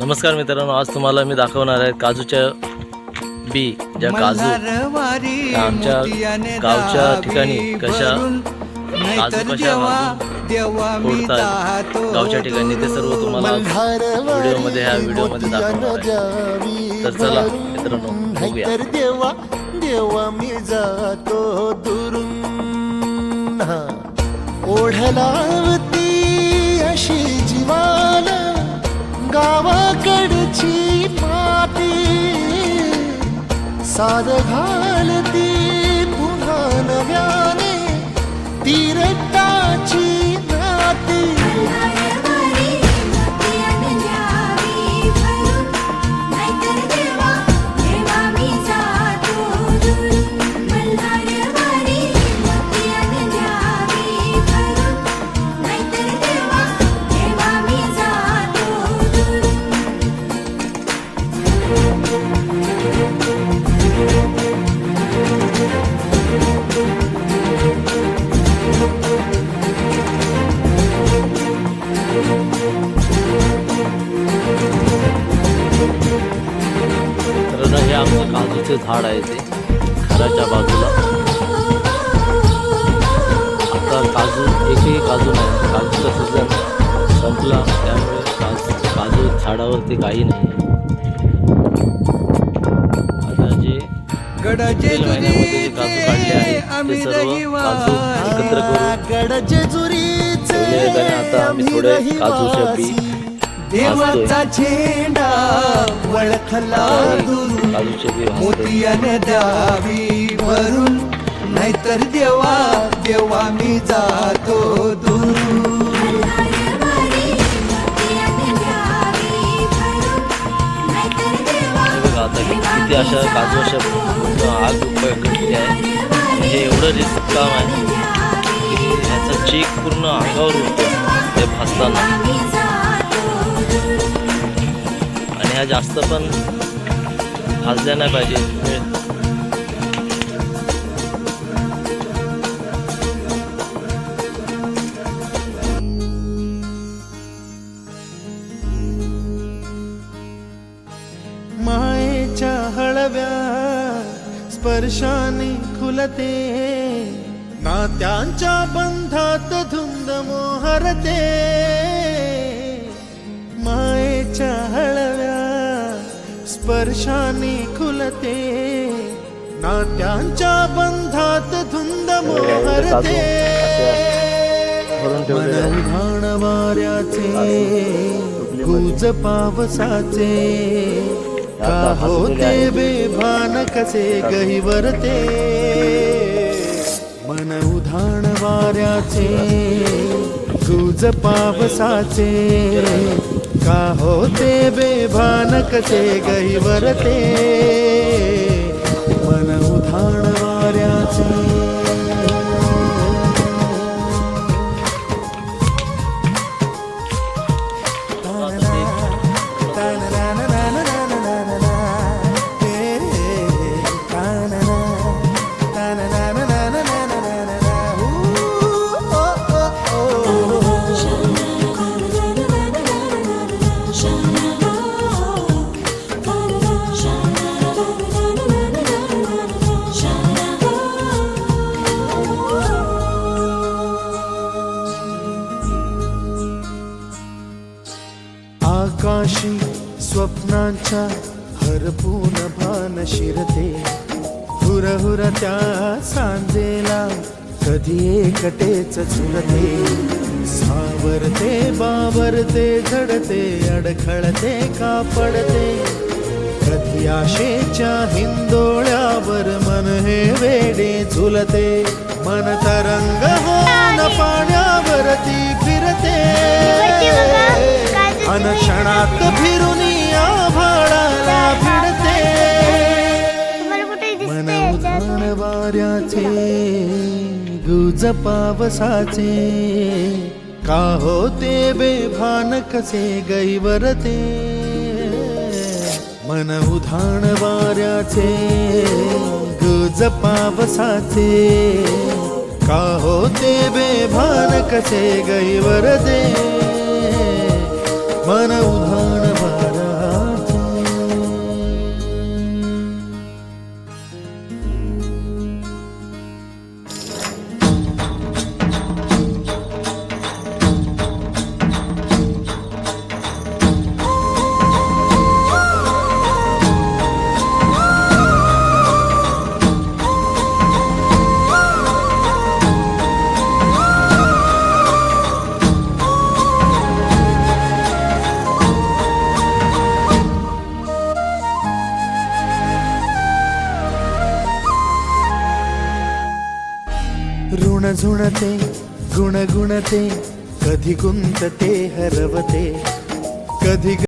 नमस्कार मित्रांनो, आज तुम्हाला मी दाखवणार आहे काजूच्या बी ज्या काजू आमच्या गावच्या ठिकाणी कशा काजू कशा फोडतात गावच्या ठिकाणी ते सर्व तुम्हाला व्हिडिओमध्ये दाखवणार आहे। तर चला मित्रांनो बघूया। देवा मी जातो दुरून ओढलावती अशी जीवाला गावाकडची माती साद घालती पुन्हा नव्याने तीरटाची नाती। हे आमचं काजूचे झाड आहे ते घराच्या बाजूला। आता काजू एकही काजू नाही, काजूचा सीझन संपला त्यामुळे काजू झाडावरती काही नाही। आता जे एप्रिल महिन्यामध्ये जे काजू काढले आहेत ते सर्व काजू एकत्र करून आता आम्ही थोडे काजूच्या बी देवाचा झेंडा वळखला दुरून मोतियाने द्यावी भरून नाहीतर देवा देवा मी जातो दूर। आता किती अशा काजू अशा आग पकडली आहे, म्हणजे एवढं रिस्क काम आहे की ह्याचा चीक पूर्ण अंगावर उडतो ते भाजताना, आणि ह्या जास्त पण भाजल्या नाही पाहिजे। मायेच्या हळव्या स्पर्शाने खुलते नात्यांच्या बंधात धुंद मोहरते। मायेच्या हळव्या स्पर्शाने खुलते नात्यांच्या बंधात धुंद मोहरते। मन उधाण वाऱ्याचे गुज पावसाचे का होते बेभान कसे गहिवरते। मन उधाण वाऱ्याचे गुज पावसाचे का होते बेभान कसे गहिवरते। मन उधाण वाऱ्याचे आकाशी स्वप्नांच्या हरपून भान शिरते हुरहुर त्या सांजेला कधी एकटेच झुलते। सावरते बावरते झडते अडखळते का पडते कधी आशेच्या हिंदोळ्यावर मन हे वेडे झुलते। मन तरंग होऊन पाण्यावरती फिरते अनक्षणात फिरून आभाळाला भिडते। मन उधाण वाऱ्याचे गुज पावसाचे का होते बेभान कसे गहिवरते। मन उधाण वाऱ्याचे गुज पावसाचे का होते बेभान कसे गहिवरते। मन उधाण वारा झुणझुणते गुणगुणते कधी गुंतते हरवते कधी